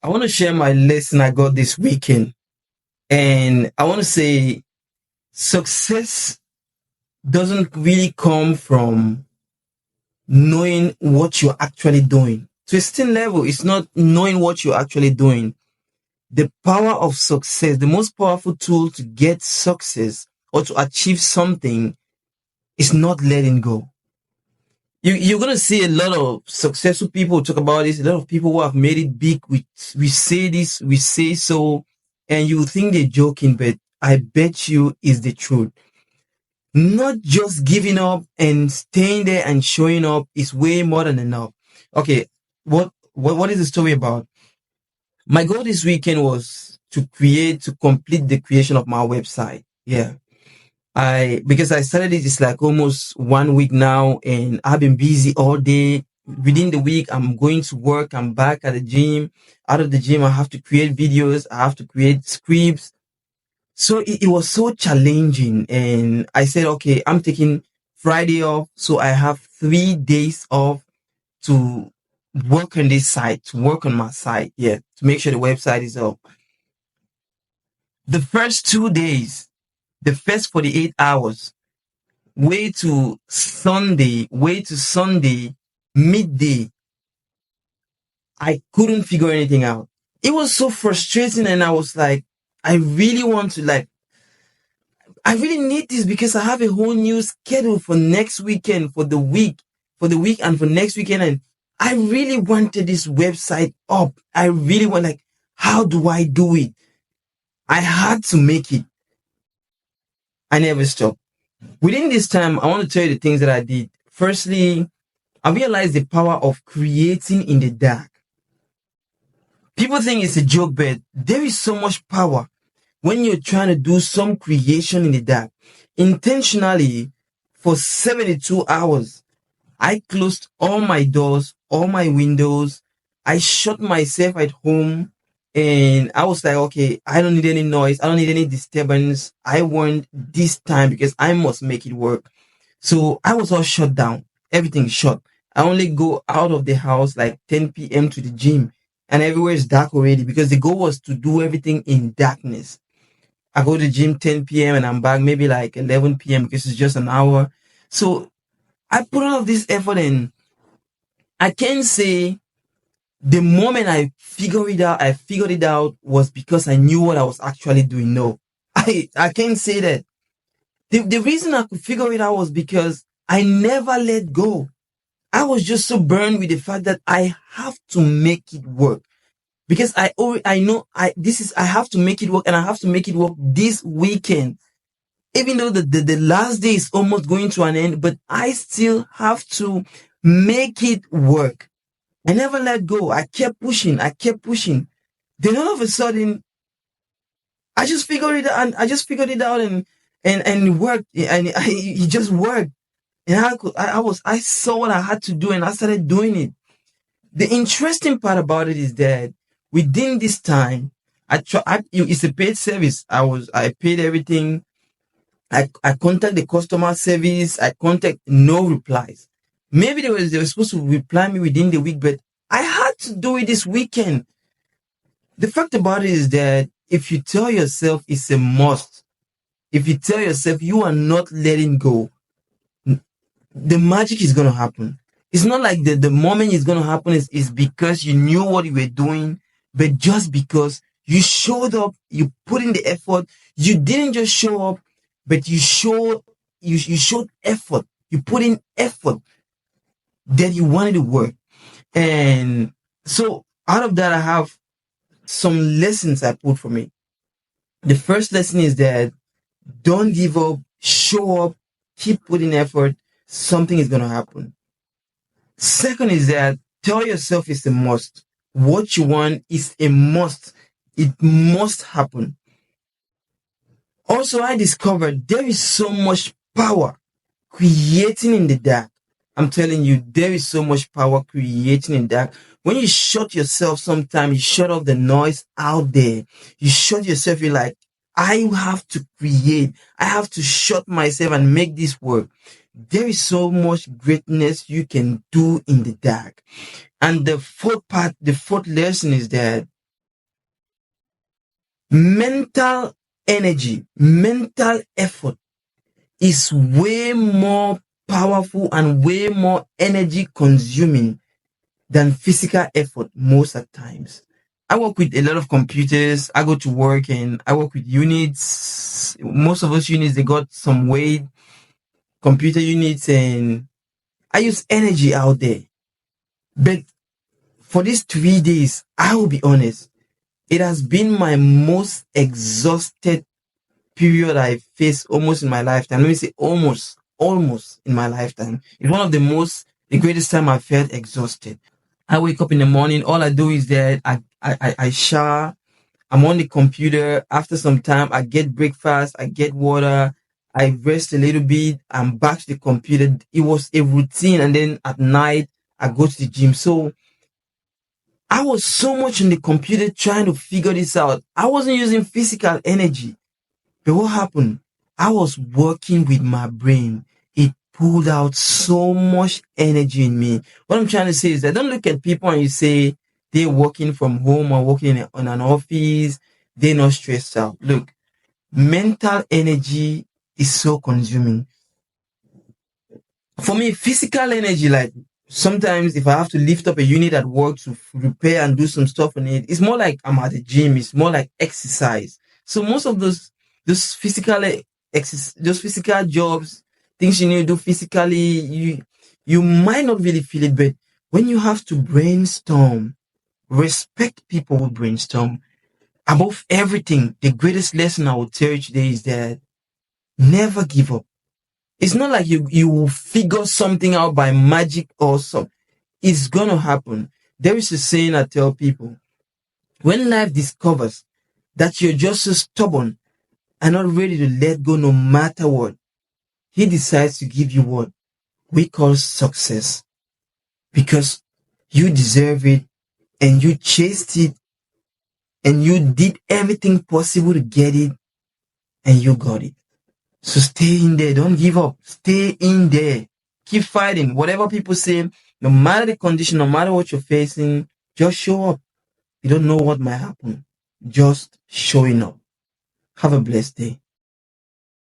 I want to share my lesson I got this weekend. And I want to say success doesn't really come from knowing what you're actually doing. To a certain level, it's not knowing what you're actually doing. The power of success, the most powerful tool to get success or to achieve something is not letting go. You're gonna see a lot of successful people talk about this. A lot of people who have made it big. We say this, we say so, and you think they're joking, but I bet you is the truth. Not just giving up and staying there and showing up is way more than enough. Okay, what is the story about? My goal this weekend was to complete the creation of my website. Yeah. Because I started it's like almost 1 week now, and I've been busy all day. Within the week, I'm going to work. I'm back at the gym. Out of the gym, I have to create videos. I have to create scripts. So it was so challenging. And I said, okay, I'm taking Friday off. So I have 3 days off to work on this site, to work on my site. Yeah. To make sure the website is up. The first 2 days, the first 48 hours, way to Sunday, midday, I couldn't figure anything out. It was so frustrating, and I was like, I really want to I really need this because I have a whole new schedule for next weekend, for the week and for next weekend. And I really wanted this website up. I really want, like, how do I do it? I had to make it. I never stopped. Within this time, I want to tell you the things that I did. Firstly, I realized the power of creating in the dark. People think it's a joke, but there is so much power when you're trying to do some creation in the dark. Intentionally, for 72 hours, I closed all my doors, all my windows. I shut myself at home, and I was like, okay, I don't need any noise. I don't need any disturbance. I want this time because I must make it work. So I was all shut down. Everything shut. I only go out of the house like 10 p.m. to the gym, and everywhere is dark already because the goal was to do everything in darkness. I go to the gym 10 p.m. and I'm back maybe like 11 p.m. because it's just an hour. So I put all of this effort in. I can say the moment I figured it out was because I knew what I was actually doing. No, I can't say that. The reason I could figure it out was because I never let go. I was just so burned with the fact that I have to make it work. Because I know I have to make it work, and I have to make it work this weekend. Even though the last day is almost going to an end, but I still have to make it work. I never let go. I kept pushing. I kept pushing. Then all of a sudden, I just figured it out. And I just figured it out, and it worked. And it just worked. And I saw what I had to do, and I started doing it. The interesting part about it is that within this time, it's a paid service. I paid everything. I contact the customer service. I contact no replies. Maybe they were supposed to reply me within the week, but I had to do it this weekend. The fact about it is that if you tell yourself it's a must, if you tell yourself you are not letting go, the magic is going to happen. It's not like the moment it's going to happen is because you knew what you were doing, but just because you showed up, you put in the effort. You didn't just show up, but you showed effort. You put in effort that you wanted to work. And so out of that, I have some lessons I put for me. The first lesson is that don't give up, show up, keep putting effort. Something is going to happen. Second is that tell yourself it's a must. What you want is a must. It must happen. Also, I discovered there is so much power creating in the dark. I'm telling you, there is so much power creating in the dark. When you shut yourself, sometimes you shut off the noise out there. You shut yourself, you're like, I have to create. I have to shut myself and make this work. There is so much greatness you can do in the dark. And the fourth lesson is that Mental energy, mental effort is way more powerful and way more energy consuming than physical effort most of times. I work with a lot of computers. I go to work and I work with units. Most of us units, they got some weight, computer units, and I use energy out there. But for these 3 days, I will be honest, it has been my most exhausted period I faced almost in my lifetime. Let me say almost in my lifetime. It's one of the greatest time I felt exhausted. I wake up in the morning. All I do is that I shower. I'm on the computer. After some time, I get breakfast. I get water. I rest a little bit. I'm back to the computer. It was a routine. And then at night, I go to the gym. So I was so much on the computer trying to figure this out. I wasn't using physical energy. But what happened? I was working with my brain. It pulled out so much energy in me. What I'm trying to say is that don't look at people and you say they're working from home or working on an office. They're not stressed out. Look, mental energy is so consuming. For me, physical energy, like sometimes if I have to lift up a unit at work to repair and do some stuff on it, it's more like I'm at the gym. It's more like exercise. So most of those physical those physical jobs, things you need to do physically, you might not really feel it, but when you have to brainstorm, respect people who brainstorm. Above everything, the greatest lesson I will tell you today is that never give up. It's not like you will figure something out by magic or so. It's gonna happen. There is a saying I tell people: when life discovers that you're just so stubborn and not ready to let go no matter what, he decides to give you what we call success because you deserve it and you chased it and you did everything possible to get it and you got it. So stay in there. Don't give up. Stay in there. Keep fighting. Whatever people say, no matter the condition, no matter what you're facing, just show up. You don't know what might happen. Just showing up. Have a blessed day.